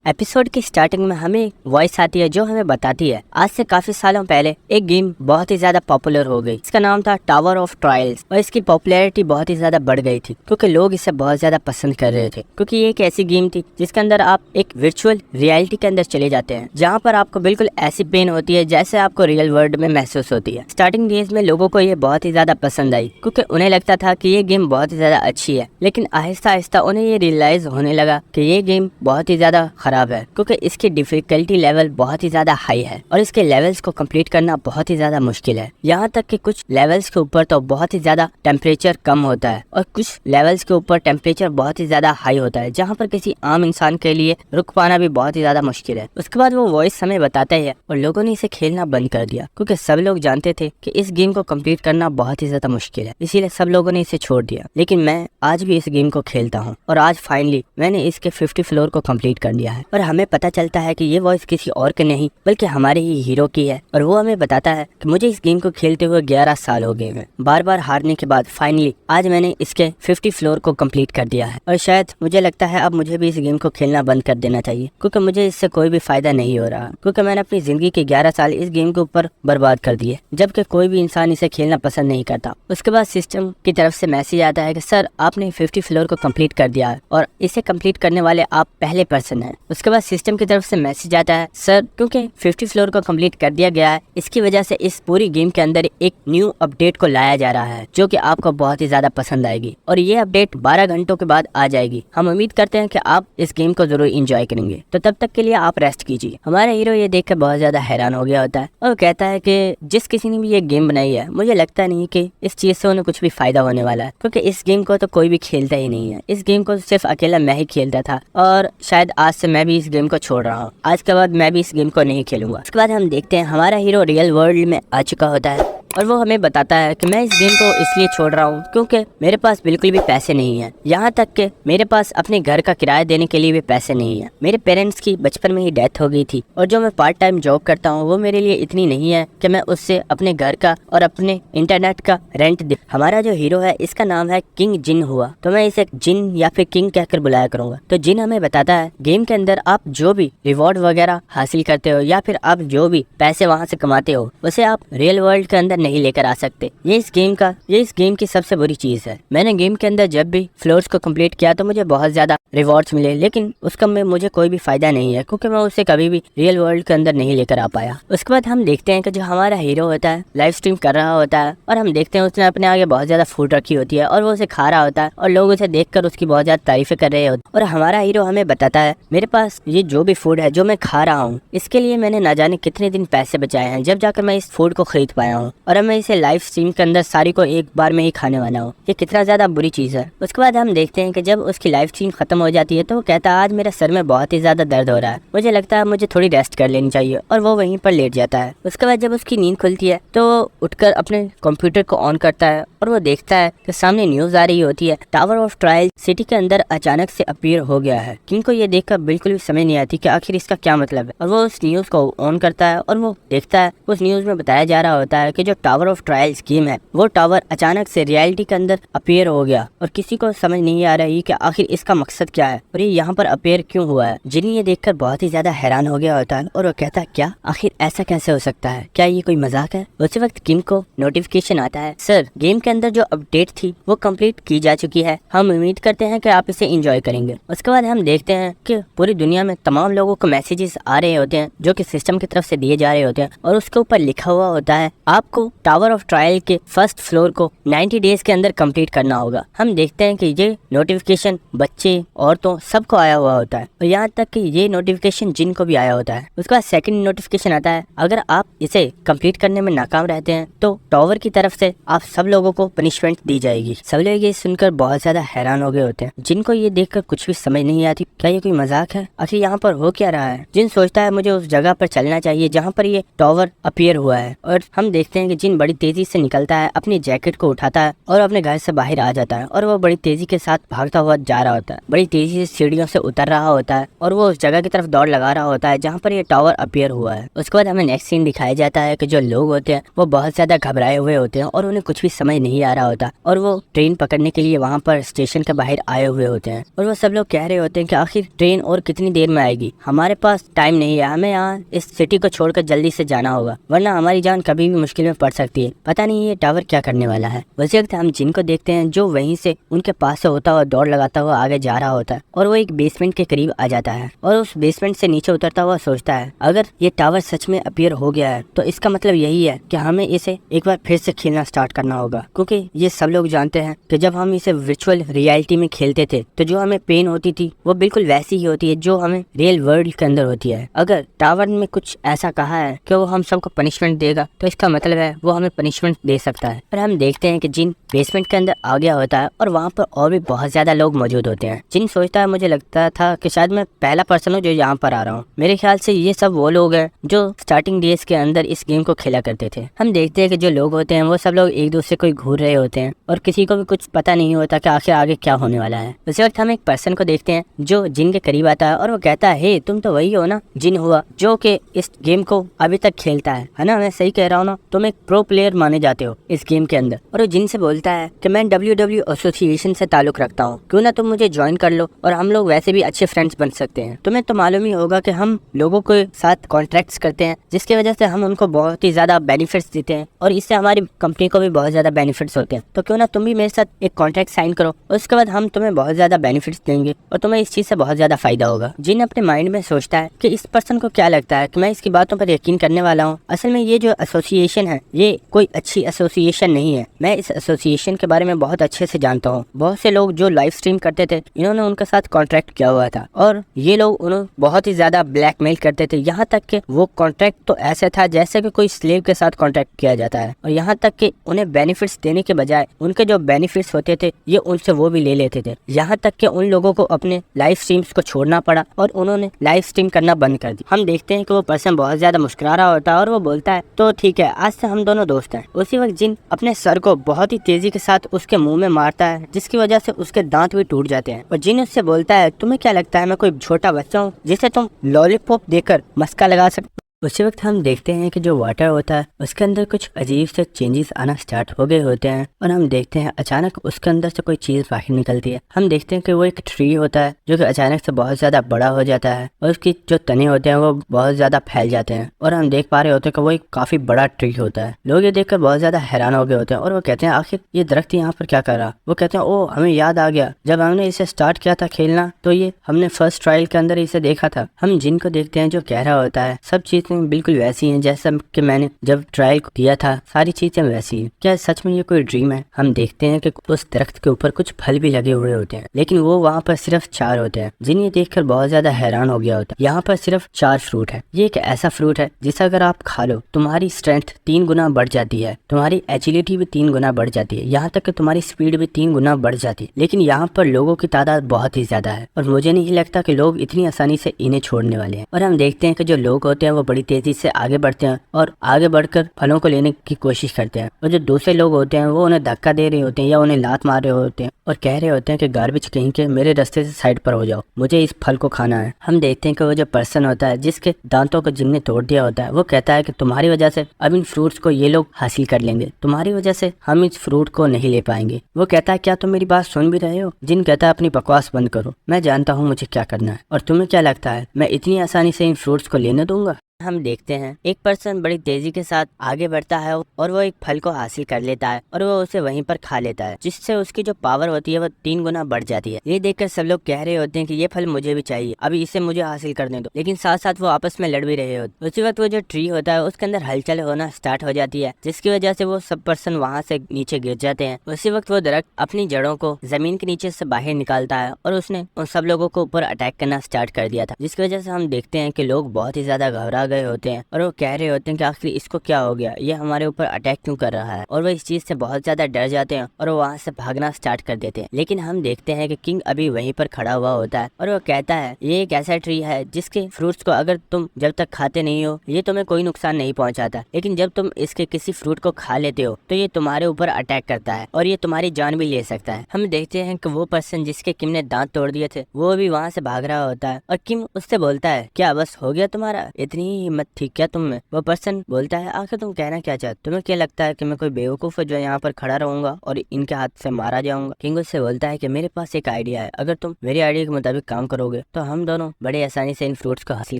Episode की starting में हमें वॉइस आती है जो हमें बताती है आज से काफी सालों पहले एक गेम बहुत ही ज्यादा पॉपुलर हो गई। इसका नाम था टावर ऑफ ट्रायल्स और इसकी पॉपुलैरिटी बहुत ही ज्यादा बढ़ गई थी क्योंकि लोग इसे बहुत ज्यादा पसंद कर रहे थे, क्योंकि ये एक ऐसी गेम थी जिसके अंदर आप एक वर्चुअल रियलिटी के अंदर चले जाते हैं जहाँ पर आपको बिल्कुल ऐसी पेन होती है जैसे आपको रियल वर्ल्ड में महसूस होती है। स्टार्टिंग डेज में लोगों को ये बहुत ही ज्यादा पसंद आई क्योंकि उन्हें लगता था कि ये गेम बहुत ही ज्यादा अच्छी है, लेकिन आहिस्ता आहिस्ता उन्हें ये रियलाइज होने लगा कि ये गेम बहुत ही ज्यादा खराब है क्योंकि इसकी डिफिकल्टी लेवल बहुत ही ज्यादा हाई है और इसके लेवल्स को कंप्लीट करना बहुत ही ज्यादा मुश्किल है। यहाँ तक कि कुछ लेवल्स के ऊपर तो बहुत ही ज्यादा टेम्परेचर कम होता है और कुछ लेवल्स के ऊपर टेम्परेचर बहुत ही ज्यादा हाई होता है जहाँ पर किसी आम इंसान के लिए रुक पाना भी बहुत ही ज्यादा मुश्किल है। उसके बाद वो वॉइस हमें बताता है और लोगों ने इसे खेलना बंद कर दिया क्योंकि सब लोग जानते थे कि इस गेम को कंप्लीट करना बहुत ही ज्यादा मुश्किल है, इसीलिए सब लोगों ने इसे छोड़ दिया। लेकिन मैं आज भी इस गेम को खेलता हूँ और आज फाइनली मैंने इसके 50 फ्लोर को कंप्लीट कर लिया है और हमें पता चलता है कि ये वॉइस किसी और की नहीं बल्कि हमारे ही हीरो की है और वो हमें बताता है कि मुझे इस गेम को खेलते हुए 11 साल हो गए हैं। बार बार हारने के बाद फाइनली आज मैंने इसके 50 फ्लोर को कंप्लीट कर दिया है और शायद मुझे लगता है अब मुझे भी इस गेम को खेलना बंद कर देना चाहिए क्योंकि मुझे इससे कोई भी फायदा नहीं हो रहा, क्योंकि मैंने अपनी जिंदगी के 11 साल इस गेम के ऊपर बर्बाद कर दिए जबकि कोई भी इंसान इसे खेलना पसंद नहीं करता। उसके बाद सिस्टम की तरफ से मैसेज आता है कि सर आपने 50 फ्लोर को कंप्लीट कर दिया है और इसे कंप्लीट करने वाले आप पहले पर्सन हैं। उसके बाद सिस्टम की तरफ से मैसेज आता है सर क्योंकि 50 फ्लोर को कंप्लीट कर दिया गया है इसकी वजह से इस पूरी गेम के अंदर एक न्यू अपडेट को लाया जा रहा है जो कि आपको बहुत ही ज्यादा पसंद आएगी और ये अपडेट 12 घंटों के बाद आ जाएगी। हम उम्मीद करते हैं कि आप इस गेम को जरूर एंजॉय करेंगे, तो तब तक के लिए आप रेस्ट कीजिए। हमारा हीरो ये देखकर बहुत ज्यादा हैरान हो गया होता है और कहता है कि जिस किसी ने भी ये गेम बनाई है मुझे लगता नहीं कि इस चीज से उन्हें कुछ भी फायदा होने वाला है क्योंकि इस गेम को तो कोई भी खेलता ही नहीं है। इस गेम को सिर्फ अकेला मैं ही खेलता था और शायद आज से मैं भी इस गेम को छोड़ रहा हूँ। आज के बाद मैं भी इस गेम को नहीं खेलूंगा। उसके बाद हम देखते हैं हमारा हीरो रियल वर्ल्ड में आ चुका होता है और वो हमें बताता है कि मैं इस गेम को इसलिए छोड़ रहा हूँ क्योंकि मेरे पास बिल्कुल भी पैसे नहीं है, यहाँ तक कि मेरे पास अपने घर का किराया देने के लिए भी पैसे नहीं है। मेरे पेरेंट्स की बचपन में ही डेथ हो गई थी और जो मैं पार्ट टाइम जॉब करता हूँ वो मेरे लिए इतनी नहीं है कि मैं उससे अपने घर का और अपने इंटरनेट का रेंट दे। हमारा जो हीरो है इसका नाम है किंग जिन हुआ, तो मैं इसे जिन या फिर किंग कहकर बुलाया करूंगा। तो जिन हमें बताता है गेम के अंदर आप जो भी रिवॉर्ड वगैरह हासिल करते हो या फिर आप जो भी पैसे वहाँ से कमाते हो उसे आप रियल वर्ल्ड के अंदर नहीं लेकर आ सकते। ये इस गेम की सबसे बुरी चीज है। मैंने गेम के अंदर जब भी फ्लोर्स को कंप्लीट किया तो मुझे बहुत ज्यादा रिवॉर्ड्स मिले, लेकिन उसका में मुझे कोई भी फायदा नहीं है क्योंकि मैं उसे कभी भी रियल वर्ल्ड के अंदर नहीं लेकर आ पाया। उसके बाद हम देखते हैं कि जो हमारा हीरो होता है लाइव स्ट्रीम कर रहा होता है और हम देखते हैं उसने अपने आगे बहुत ज्यादा फूड रखी होती है और वो उसे खा रहा होता है और लोग उसे देखकर उसकी बहुत ज्यादा तारीफें कर रहे होते हैं। और हमारा हीरो हमें बताता है मेरे पास ये जो भी फूड है जो मैं खा रहा हूँ इसके लिए मैंने ना जाने कितने दिन पैसे बचाए हैं जब जाकर मैं इस फूड को खरीद पाया हूँ और अब मैं इसे लाइव स्ट्रीम के अंदर सारी को एक बार में ही खाने वाला हूँ। ये कितना ज्यादा बुरी चीज है। उसके बाद हम देखते हैं कि जब उसकी लाइव स्ट्रीम खत्म हो जाती है तो वो कहता है आज मेरा सर में बहुत ही ज्यादा दर्द हो रहा है, मुझे लगता है मुझे थोड़ी रेस्ट कर लेनी चाहिए और वो वहीं पर लेट जाता है। उसके बाद जब उसकी नींद खुलती है तो उठकर अपने कंप्यूटर को ऑन करता है और वो देखता है कि सामने न्यूज आ रही होती है टावर ऑफ ट्रायल सिटी के अंदर अचानक से अपीयर हो गया है। किंग को ये देखकर बिल्कुल भी समझ नहीं आती कि आखिर इसका क्या मतलब है और वो उस न्यूज को ऑन करता है और वो देखता है उस न्यूज में बताया जा रहा होता है कि जो टावर ऑफ ट्रायल्स गेम है वो टावर अचानक से रियलिटी के अंदर अपीयर हो गया और किसी को समझ नहीं आ रही कि आखिर इसका मकसद क्या है और ये यहाँ पर अपीयर क्यों हुआ है। जिनी ये देखकर बहुत ही ज्यादा हैरान हो गया होता है और वो कहता है क्या आखिर ऐसा कैसे हो सकता है, क्या ये कोई मजाक है। उसी वक्त किंग को नोटिफिकेशन आता है सर गेम के अंदर जो अपडेट थी वो कंप्लीट की जा चुकी है, हम उम्मीद करते हैं कि आप इसे एंजॉय करेंगे। उसके बाद हम देखते हैं कि पूरी दुनिया में तमाम लोगों को मैसेजेस आ रहे होते हैं जो कि सिस्टम की तरफ से दिए जा रहे होते हैं और उसके ऊपर लिखा हुआ होता है आपको टावर ऑफ ट्रायल के फर्स्ट फ्लोर को 90 डेज के अंदर कंप्लीट करना होगा। हम देखते हैं कि ये नोटिफिकेशन बच्चे औरतों सबको आया हुआ होता है और यहाँ तक कि ये नोटिफिकेशन जिन को भी आया होता है। उसके बाद सेकंड नोटिफिकेशन आता है अगर आप इसे कंप्लीट करने में नाकाम रहते हैं तो टावर की तरफ से आप सब लोगों को पनिशमेंट दी जाएगी। सब लोग ये सुनकर बहुत ज्यादा हैरान हो गए होते हैं। जिनको ये देखकर कुछ भी समझ नहीं आती क्या ये कोई मजाक है, आखिर यहाँ पर हो क्या रहा है। जिन सोचता है मुझे उस जगह पर चलना चाहिए जहाँ पर ये टावर अपीयर हुआ है और हम देखते हैं कि जिन बड़ी तेजी से निकलता है, अपनी जैकेट को उठाता है और अपने घर से बाहर आ जाता है और वो बड़ी तेजी के साथ भागता हुआ जा रहा होता है, बड़ी तेजी से सीढ़ियों से उतर रहा होता है और वो उस जगह की तरफ दौड़ लगा रहा होता है जहाँ पर ये टावर अपीयर हुआ है। उसके बाद हमें नेक्स्ट सीन दिखाया जाता है कि जो लोग होते हैं वो बहुत ज्यादा घबराए हुए होते हैं और उन्हें कुछ भी समझ नहीं आ रहा होता और वो ट्रेन पकड़ने के लिए वहाँ पर स्टेशन के बाहर आए हुए होते हैं और वो सब लोग कह रहे होते हैं कि आखिर ट्रेन और कितनी देर में आएगी, हमारे पास टाइम नहीं है, हमें यहाँ इस सिटी को छोड़कर जल्दी से जाना होगा वरना हमारी जान कभी भी मुश्किल में पड़ सकती है। पता नहीं ये टावर क्या करने वाला है। उसी वक्त हम जिन को देखते हैं जो वहीं से उनके पास से होता हुआ दौड़ लगाता हुआ आगे जा रहा होता है और वो एक बेसमेंट के करीब आ जाता है और उस बेसमेंट से नीचे उतरता हुआ सोचता है अगर ये टावर सच में अपीयर हो गया है तो इसका मतलब यही है कि हमें इसे एक बार फिर से खेलना स्टार्ट करना होगा, क्योंकि ये सब लोग जानते हैं कि जब हम इसे वर्चुअल रियलिटी में खेलते थे तो जो हमें पेन होती थी वो बिल्कुल वैसी ही होती है जो हमें रियल वर्ल्ड के अंदर होती है। अगर टावर में कुछ ऐसा कहा है कि वो हम सबको पनिशमेंट देगा तो इसका मतलब है वो हमें पनिशमेंट दे सकता है। पर हम देखते हैं कि जिन बेसमेंट के अंदर आ गया होता है और वहाँ पर और भी बहुत ज्यादा लोग मौजूद होते हैं। जिन सोचता है मुझे लगता था कि शायद मैं पहला पर्सन हूँ जो यहाँ पर आ रहा हूँ, मेरे ख्याल से ये सब वो लोग हैं जो स्टार्टिंग डेज के अंदर इस गेम को खेला करते थे। हम देखते हैं कि जो लोग होते हैं वो सब लोग एक दूसरे को घूर रहे होते हैं और किसी को भी कुछ पता नहीं होता कि आखिर आगे क्या होने वाला है। उसी वक्त हम एक पर्सन को देखते हैं जो जिन के करीब आता है और वो कहता है हे तुम तो वही हो ना जिन हुआ जो कि इस गेम को अभी तक खेलता है ना, मैं सही कह रहा हूँ ना, तुम एक प्रो प्लेयर माने जाते हो इस गेम के अंदर। और वो जिन से बोलता है कि मैं WWE एसोसिएशन से ताल्लुक रखता हूँ, क्यों ना तुम मुझे ज्वाइन कर लो और हम लोग वैसे भी अच्छे फ्रेंड्स बन सकते हैं। तुम्हें तो मालूम ही होगा कि हम लोगों के साथ कॉन्ट्रैक्ट्स करते हैं जिसकी वजह से हम उनको बहुत ही ज्यादा बेनिफिट्स देते हैं और इससे हमारी कंपनी को भी बहुत ज्यादा बेनिफिट्स होते हैं। तो क्यों ना तुम भी मेरे साथ एक कॉन्ट्रैक्ट साइन करो, उसके बाद हम तुम्हें बहुत ज्यादा बेनिफिट्स देंगे और तुम्हें इस चीज से बहुत ज्यादा फायदा होगा। जिन अपने माइंड में सोचता है कि इस पर्सन को क्या लगता है कि मैं इसकी बातों पर यकीन करने वाला हूँ। असल में ये जो एसोसिएशन है ये कोई अच्छी एसोसिएशन नहीं है। मैं इस एसोसिएशन के बारे में बहुत अच्छे से जानता हूँ। बहुत से लोग जो लाइव स्ट्रीम करते थे इन्होंने उनके साथ कॉन्ट्रैक्ट किया हुआ था और ये लोग उन्हें बहुत ही ज्यादा ब्लैकमेल करते थे। यहाँ तक कि वो कॉन्ट्रैक्ट तो ऐसे था जैसे कि कोई स्लेव के साथ कॉन्ट्रैक्ट किया जाता है और यहाँ तक कि उन्हें बेनिफिट्स देने के बजाय उनके जो बेनिफिट्स होते थे ये उनसे वो भी ले लेते थे। यहाँ तक कि उन लोगों को अपने लाइव स्ट्रीम्स को छोड़ना पड़ा और उन्होंने लाइव स्ट्रीम करना बंद कर दी। हम देखते हैं कि वो पर्सन बहुत ज्यादा मुस्कुरा रहा होता है और वो बोलता है तो ठीक है आज से हम दोनों दोस्त हैं। उसी वक्त जिन अपने सर को बहुत ही तेजी के साथ उसके मुंह में मारता है जिसकी वजह से उसके दांत भी टूट जाते हैं और जिन उससे बोलता है तुम्हें क्या लगता है मैं कोई छोटा बच्चा हूँ जिसे तुम लॉलीपॉप देकर मस्का लगा सकते। उसी वक्त हम देखते हैं कि जो वाटर होता है उसके अंदर कुछ अजीब से चेंजेस आना स्टार्ट हो गए होते हैं और हम देखते हैं अचानक उसके अंदर से कोई चीज बाहर निकलती है। हम देखते हैं कि वो एक ट्री होता है जो कि अचानक से बहुत ज्यादा बड़ा हो जाता है और उसकी जो तने होते हैं वो बहुत ज्यादा फैल जाते हैं और हम देख पा रहे होते हैं कि वो एक काफी बड़ा ट्री होता है। लोग ये देखकर बहुत ज्यादा हैरान हो गए होते हैं और वो कहते हैं आखिर ये दरख्त यहाँ पर क्या कर रहा। वो कहते हैं ओ हमें याद आ गया, जब हमने इसे स्टार्ट किया था खेलना तो ये हमने फर्स्ट ट्रायल के अंदर इसे देखा था। हम जिनको देखते हैं जो कह रहा होता है सब चीजें बिल्कुल वैसी हैं जैसा कि मैंने जब ट्रायल दिया था, सारी चीजें वैसी हैं। क्या सच में ये कोई ड्रीम है। हम देखते हैं कि उस दरख्त के ऊपर कुछ फल भी लगे हुए होते हैं लेकिन वो वहाँ पर सिर्फ 4 होते हैं। जिन ये देखकर बहुत ज्यादा हैरान हो गया होता है। यहाँ पर सिर्फ 4 फ्रूट है। ये एक ऐसा फ्रूट है जिसे अगर आप खा लो तुम्हारी स्ट्रेंथ 3 गुना बढ़ जाती है, तुम्हारी एजिलिटी भी 3 गुना बढ़ जाती है, यहाँ तक कि तुम्हारी स्पीड भी 3 गुना बढ़ जाती है। लेकिन यहाँ पर लोगों की तादाद बहुत ही ज्यादा है और मुझे नहीं लगता कि लोग इतनी आसानी से इन्हें छोड़ने वाले हैं। और हम देखते हैं कि जो लोग होते हैं वो बड़ी तेजी से आगे बढ़ते हैं और आगे बढ़कर फलों को लेने की कोशिश करते हैं और जो दूसरे लोग होते हैं वो उन्हें धक्का दे रहे होते हैं या उन्हें लात मार रहे होते हैं और कह रहे होते हैं कि गार्बेज कहीं के मेरे रास्ते से साइड पर हो जाओ, मुझे इस फल को खाना है। हम देखते हैं कि वो जो पर्सन होता है जिसके दांतों को जिनने तोड़ दिया होता है वो कहता है कि तुम्हारी वजह से अब इन फ्रूट्स को ये लोग हासिल कर लेंगे, तुम्हारी वजह से हम इस फ्रूट को नहीं ले पाएंगे। वो कहता है क्या तुम मेरी बात सुन भी रहे हो। जिन कहता है अपनी बकवास बंद करो, मैं जानता हूँ मुझे क्या करना है और तुम्हें क्या लगता है मैं इतनी आसानी से इन फ्रूट्स को लेने दूंगा। हम देखते हैं एक पर्सन बड़ी तेजी के साथ आगे बढ़ता है और वो एक फल को हासिल कर लेता है और वो उसे वहीं पर खा लेता है जिससे उसकी जो पावर होती है वो 3 गुना बढ़ जाती है। ये देखकर सब लोग कह रहे होते हैं कि ये फल मुझे भी चाहिए, अभी इसे मुझे हासिल करने दो, लेकिन साथ साथ वो आपस में लड़ भी रहे होते। उसी वक्त वो जो ट्री होता है उसके अंदर हलचल होना स्टार्ट हो जाती है जिसकी वजह से वो सब पर्सन वहाँ से नीचे गिर जाते हैं। उसी वक्त वो दरख्त अपनी जड़ों को जमीन के नीचे से बाहर निकालता है और उसने उन सब लोगों को ऊपर अटैक करना स्टार्ट कर दिया था जिसकी वजह से हम देखते हैं कि लोग बहुत ही ज्यादा घबरा गए होते हैं और वो कह रहे होते हैं कि आखिर इसको क्या हो गया, ये हमारे ऊपर अटैक क्यों कर रहा है। और वो इस चीज से बहुत ज्यादा डर जाते हैं और वो वहाँ से भागना स्टार्ट कर देते हैं। लेकिन हम देखते हैं कि किंग अभी वहीं पर खड़ा हुआ होता है और वो कहता है ये एक ऐसा ट्री है जिसके फ्रूट्स को अगर तुम जब तक खाते नहीं हो ये तुम्हें कोई नुकसान नहीं पहुंचाता, लेकिन जब तुम इसके किसी फ्रूट को खा लेते हो तो ये तुम्हारे ऊपर अटैक करता है और ये तुम्हारी जान भी ले सकता है। हम देखते हैं कि वो पर्सन जिसके किम ने दांत तोड़ दिए थे वो भी वहाँ से भाग रहा होता है और किम उससे बोलता है क्या बस हो गया तुम्हारा, इतनी ही हिम्मत थी क्या तुम में। वो पर्सन बोलता है आखिर तुम कहना क्या चाहते, तुम्हें क्या लगता है कि मैं कोई बेवकूफ जो यहाँ पर खड़ा रहूंगा और इनके हाथ से मारा जाऊंगा। किंग उससे बोलता है कि मेरे पास एक आइडिया है, अगर तुम मेरे आइडिया के मुताबिक काम करोगे तो हम दोनों बड़े आसानी से इन फ्रूट्स को हासिल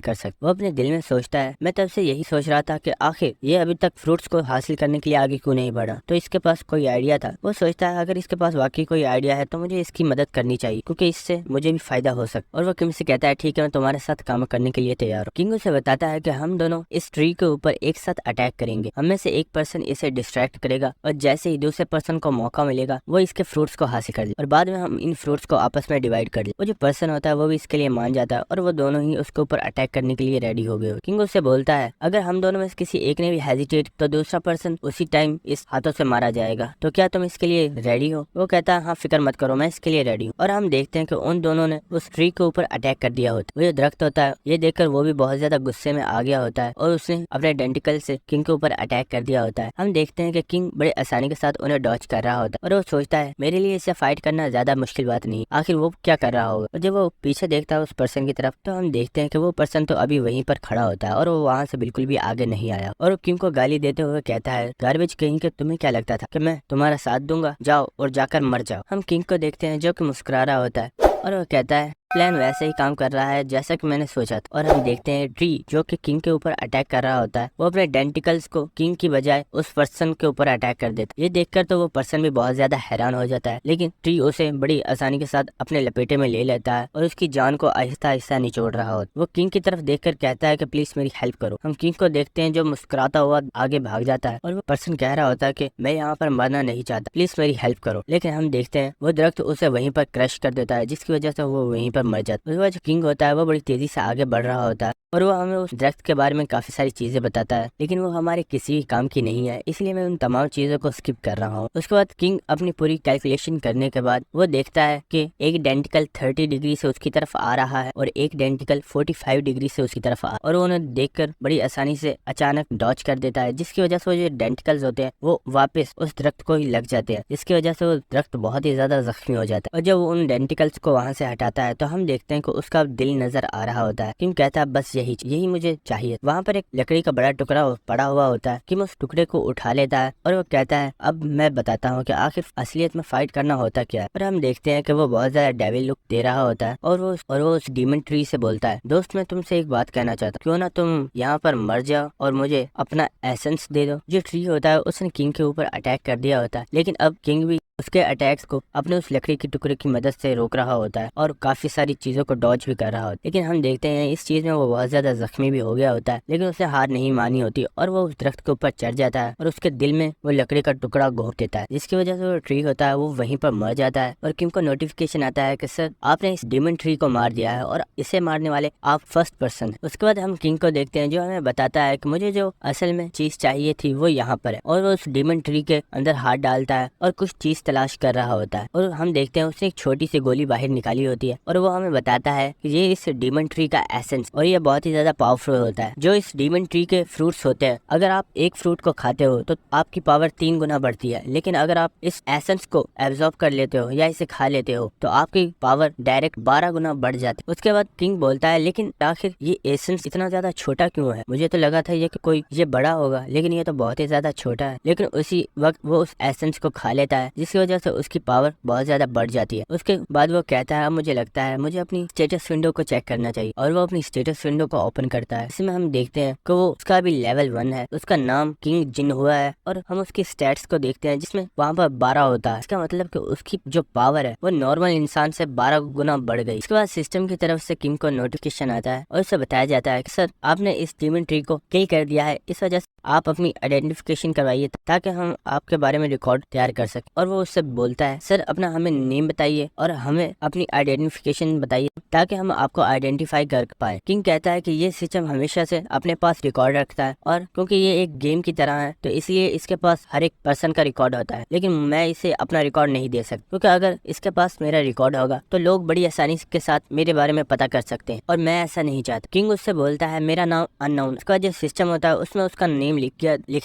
कर सकते। वो अपने दिल में सोचता है मैं तब से यही सोच रहा था कि आखिर ये अभी तक फ्रूट्स को हासिल करने के लिए आगे क्यों नहीं बढ़ा, तो इसके पास कोई आइडिया था। वो सोचता है अगर इसके पास वाकई कोई आइडिया है तो मुझे इसकी मदद करनी चाहिए क्योंकि इससे मुझे भी फायदा हो सकता। और वो किम से कहता है ठीक है मैं तुम्हारे साथ काम करने के लिए तैयार हूँ। किंग उसे बताता है कि हम दोनों इस ट्री के ऊपर एक साथ अटैक करेंगे, हम में से एक पर्सन इसे डिस्ट्रैक्ट करेगा और जैसे ही दूसरे पर्सन को मौका मिलेगा वो इसके फ्रूट्स को हासिल कर ले और बाद में हम इन फ्रूट्स को आपस में डिवाइड कर ले। वो जो पर्सन होता है वो भी इसके लिए मान जाता है और वो दोनों ही उसके ऊपर अटैक करने के लिए रेडी हो गए। किंग उससे बोलता है अगर हम दोनों में से किसी एक ने भी हेजिटेट तो दूसरा पर्सन उसी टाइम इस हाथों से मारा जाएगा, तो क्या तुम इसके लिए रेडी हो। वो कहता है हाँ फिक्र मत करो मैं इसके लिए रेडी हूँ। और हम देखते हैं कि उन दोनों ने उस ट्री के ऊपर अटैक कर दिया होता है। वो जो दरख्त होता है ये देखकर वो भी बहुत ज्यादा गुस्से में आ गया होता है और उसने अपने डेंटिकल से किंग के ऊपर अटैक कर दिया होता है। हम देखते हैं कि किंग बड़े आसानी के साथ उन्हें डॉच कर रहा होता है और वो सोचता है मेरे लिए इससे फाइट करना ज्यादा मुश्किल बात नहीं, आखिर वो क्या कर रहा होगा। और जब वो पीछे देखता है उस पर्सन की तरफ तो हम देखते हैं कि वो पर्सन तो अभी वहीं पर खड़ा होता है और वो वहाँ से बिल्कुल भी आगे नहीं आया और वो किंग को गाली देते हुए कहता है गार्बेज कहीं के तुम्हें क्या लगता था कि मैं तुम्हारा साथ दूंगा, जाओ और जाकर मर जाओ। हम किंग को देखते हैं जो कि मुस्कुरा रहा होता है और वो कहता है प्लान वैसे ही काम कर रहा है जैसा कि मैंने सोचा था। और हम देखते हैं ट्री जो कि किंग के ऊपर अटैक कर रहा होता है वो अपने डेंटिकल्स को किंग की बजाय उस पर्सन के ऊपर अटैक कर देता है। ये देखकर तो वो पर्सन भी बहुत ज्यादा हैरान हो जाता है, लेकिन ट्री उसे बड़ी आसानी के साथ अपने लपेटे में ले लेता है और उसकी जान को आहिस्ता आहिस्ता निचोड़ रहा होता है। वो किंग की तरफ देखकर कहता है कि प्लीज मेरी हेल्प करो। हम किंग को देखते हैं जो मुस्कुराता हुआ आगे भाग जाता है और वो पर्सन कह रहा होता है कि मैं यहाँ पर मरना नहीं चाहता, प्लीज मेरी हेल्प करो। लेकिन हम देखते हैं वो दरख्त उसे वहीं पर क्रश कर देता है जिसकी वजह से वो वहीं पर मर जाता है। किंग होता है वो बड़ी तेजी से आगे बढ़ रहा होता है और वो हमें उस दरख्त के बारे में काफी सारी चीजें बताता है, लेकिन वो हमारे किसी भी काम की नहीं है इसलिए मैं उन तमाम चीजों को स्किप कर रहा हूँ। उसके बाद किंग अपनी पूरी कैलकुलेशन करने के बाद वो देखता है कि एक डेंटिकल 30 डिग्री से उसकी तरफ आ रहा है और एक डेंटिकल 45 डिग्री से उसकी तरफ आ और वो उन्हें देखकर बड़ी आसानी से अचानक डॉच कर देता है जिसकी वजह से वो जो डेंटिकल्स होते हैं वो वापस उस दरख्त को ही लग जाते हैं, जिसकी वजह से वो दरख्त बहुत ही ज्यादा जख्मी हो जाता है। और जब वो उन डेंटिकल्स को वहां से हटाता है तो हम देखते हैं कि उसका दिल नजर आ रहा होता है। किंग कहता है बस यही मुझे चाहिए। वहाँ पर एक लकड़ी का बड़ा टुकड़ा पड़ा हुआ होता है। किंग उस टुकड़े को उठा लेता है और वो कहता है अब मैं बताता हूँ कि आखिर असलियत में फाइट करना होता क्या है। और हम देखते हैं कि वो बहुत ज्यादा डेविल लुक दे रहा होता है और वो उस डीमन ट्री से बोलता है दोस्त मैं तुमसे एक बात कहना चाहता हूँ, क्यों ना तुम यहाँ पर मर जाओ और मुझे अपना एसेंस दे दो। जो ट्री होता है उसने किंग के ऊपर अटैक कर दिया होता है, लेकिन अब किंग भी उसके अटैक्स को अपने उस लकड़ी के टुकड़े की मदद से रोक रहा होता है और काफी सारी चीजों को डॉज भी कर रहा होता है। लेकिन हम देखते हैं इस चीज में वो बहुत ज्यादा जख्मी भी हो गया होता है, लेकिन उसे हार नहीं मानी होती और वो उस दरख्त के ऊपर चढ़ जाता है और उसके दिल में वो लकड़ी का टुकड़ा घोंप देता है, जिसकी वजह से वो ट्री होता है वो वहीं पर मर जाता है। और किंग को नोटिफिकेशन आता है कि सर आपने इस डीमन ट्री को मार दिया है और इसे मारने वाले आप फर्स्ट पर्सन। उसके बाद हम किंग को देखते हैं जो हमें बताता है कि मुझे जो असल में चीज चाहिए थी वो यहाँ पर है और वो उस डीमन ट्री के अंदर हाथ डालता है और कुछ चीज तलाश कर रहा होता है और हम देखते हैं उसने एक छोटी सी गोली बाहर निकाली होती है और वो हमें बताता है कि ये इस डीमन ट्री का एसेंस और ये बहुत ही ज्यादा पावरफुल होता है। जो इस डीमन ट्री के फ्रूट्स होते हैं अगर आप एक फ्रूट को खाते हो तो आपकी पावर 3 गुना बढ़ती है, लेकिन अगर आप इस एसेंस को एब्जॉर्ब कर लेते हो या इसे खा लेते हो तो आपकी पावर डायरेक्ट 12 गुना बढ़ जाती है। उसके बाद किंग बोलता है लेकिन आखिर ये एसेंस इतना ज्यादा छोटा क्यों है, मुझे तो लगा था ये कि कोई ये बड़ा होगा लेकिन ये तो बहुत ही ज्यादा छोटा है। लेकिन उसी वक्त वो उस एसेंस को खा लेता है जिसकी वजह से उसकी पावर बहुत ज्यादा बढ़ जाती है। उसके बाद वो कहता है अब मुझे लगता है मुझे अपनी स्टेटस विंडो को चेक करना चाहिए और वो अपनी स्टेटस विंडो को ओपन करता है। इसमें हम देखते हैं कि वो उसका भी लेवल 1 है, उसका नाम किंग जिन हुआ है और हम उसकी स्टैट्स को देखते हैं जिसमें वहाँ पर 12 होता है। इसका मतलब कि उसकी जो पावर है वो नॉर्मल इंसान से 12 गुना बढ़ गई। इसके बाद सिस्टम की तरफ से किंग को नोटिफिकेशन आता है और उसे बताया जाता है कि सर आपने इस डीमन ट्री को किल कर दिया है, इस वजह से आप अपनी आइडेंटिफिकेशन करवाइए ताकि हम आपके बारे में रिकॉर्ड तैयार कर सकें। और वो उससे बोलता है सर अपना हमें नेम बताइए और हमें अपनी आइडेंटिफिकेशन बताइए ताकि हम आपको आइडेंटिफाई कर पाए। किंग कहता है कि ये सिस्टम हमेशा से अपने पास रिकॉर्ड रखता है और क्योंकि ये एक गेम की तरह है तो इसलिए इसके पास हर एक पर्सन का रिकॉर्ड होता है, लेकिन मैं इसे अपना रिकॉर्ड नहीं दे सकता क्योंकि अगर इसके पास मेरा रिकॉर्ड होगा तो लोग बड़ी आसानी के साथ मेरे बारे में पता कर सकते हैं और मैं ऐसा नहीं चाहता। किंग उससे बोलता है मेरा नाम अननोन। उसका जो सिस्टम होता है उसमें उसका नेम लिख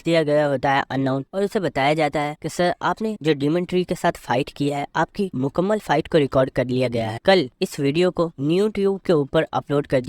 दिया गया होता है अननोन और उसे बताया जाता है कि सर आपने जो डीमन ट्री के साथ फाइट किया है आपकी मुकम्मल फाइट को रिकॉर्ड कर लिया गया है। कल इस वीडियो को यूट्यूब के ऊपर अपलोड कर